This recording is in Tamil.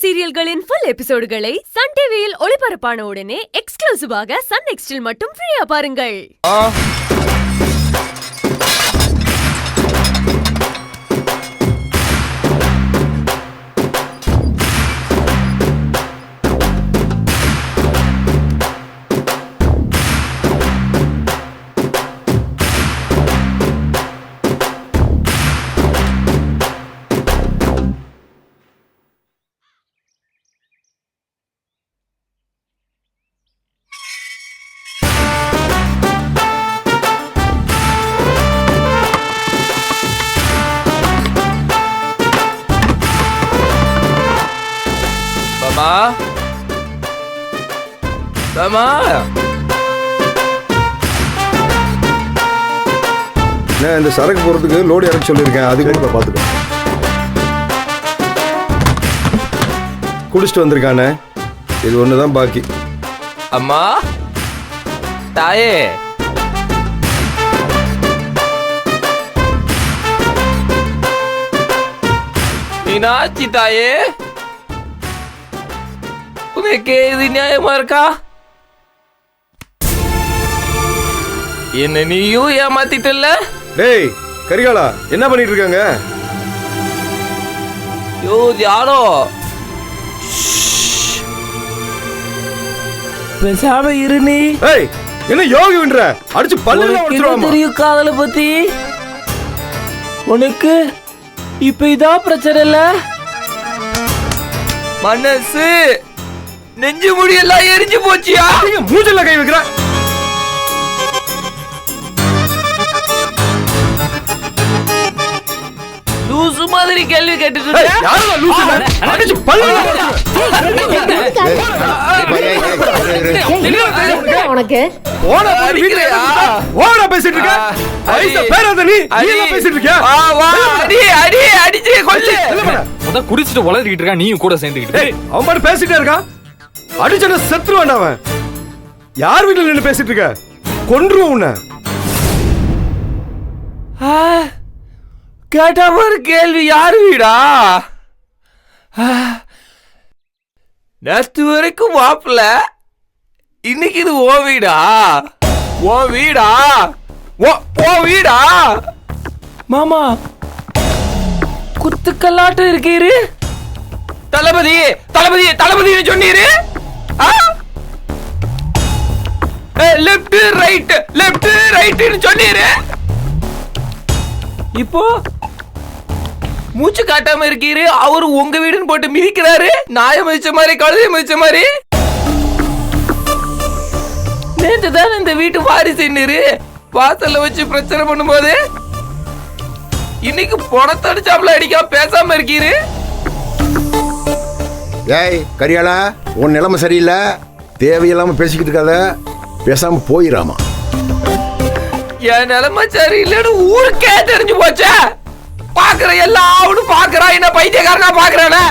சீரியல்களின் ஃபுல் எபிசோடுகளை சன் டிவியில் ஒளிபரப்பான உடனே எக்ஸ்க்ளூசிவாக சன் நெக்ஸ்டில் மட்டும் ஃப்ரீயா பாருங்கள். இந்த சரக்கு போறதுக்கு லோடு இறக்க சொல்லியிருக்கேன். அது கூட பார்த்துக்கோ. குடிச்சிட்டு வந்திருக்கானே, இது ஒண்ணுதான் பாக்கி. அம்மா தாயே, மீனாட்சி தாயே, உனக்கு இது நியாயமா இருக்கா? என்ன நீயும் ஏமாத்திட்டல்ல? டேய் கரிகாலா, என்ன பண்ணிட்டு இருக்காங்க? யோ யாரோ பேசாம இரு. நீ ஏய் என்ன யோகி வின்ற அடிச்சு பல்லுல உடைச்சிருவாமா? தெரியும் காதல பத்தி உனக்கு இப்ப இதான் பிரச்சனை இல்ல. மனசு நெஞ்சு முடியெல்லாம் எரிஞ்சு போச்சியா? மூஞ்சல கை வைக்கிற. லூசு மாதிரி கேள்வி கேட்டுட்டு யாரோ லூசு அடிச்சு பல்லுல உனக்கு ஓட ஓட பேசிட்டு இருக்க. ஐசா பேராத நீ என்ன பேசிட்டு இருக்க? வா அடி அடி அடிச்சு கொல்லு. முத குடிச்சிட்டு உளறிட்டு இருக்கா, நீயும் கூட சேர்ந்துக்கிட்டு. அவன் பாட்டு பேசிட்டே இருக்கான். அடிச்சன செத்துருவான் அவன். யார் வீட்டுல நின்னு பேசிட்டு இருக்க? கொன்றுவோம் உன்னை. கேட்டா ஒரு கேள்வி, யாரு வீடா? நேத்து வரைக்கும் மாப்பிள்ள, இன்னைக்கு இது ஓ வீடா? ஓ வீடா? ஓ வீடா? மாமா குத்துக்கல்லாட்டம் இருக்கீரு. தளபதி தளபதி தளபதினு சொன்னீரு. லெஃப்ட் ரைட் லெஃப்ட் ரைட்னு சொன்னீரு. இப்போ மூச்சு காட்டாம இருக்கீரு. அவரு உங்க வீடுன்னு போட்டு மிதிக்கிறாரு. நாய மிதிச்ச மாதிரி, கழுதை மிதிச்ச மாதிரி. நேற்று தான் இந்த வீட்டு வாரிசு வாசல்ல வச்சு பிரச்சனை பண்ணும்போது, இன்னைக்கு பணத்தடிச்சாப்ல அடிக்காம பேசாம இருக்கீரு. ஏய் கரியாளா, உன் நிலைமை சரியில்லை. தேவையில்லாம பேசிக்கிட்டு இருக்காத, பேசாம போயிடாமா. என் நிலைமை சரியில்லைன்னு ஊருக்கே தெரிஞ்சு போச்சே. பாக்குற எல்லா அவனும் பாக்குறா, என்ன பைத்தியக்காரனா பாக்குறானே.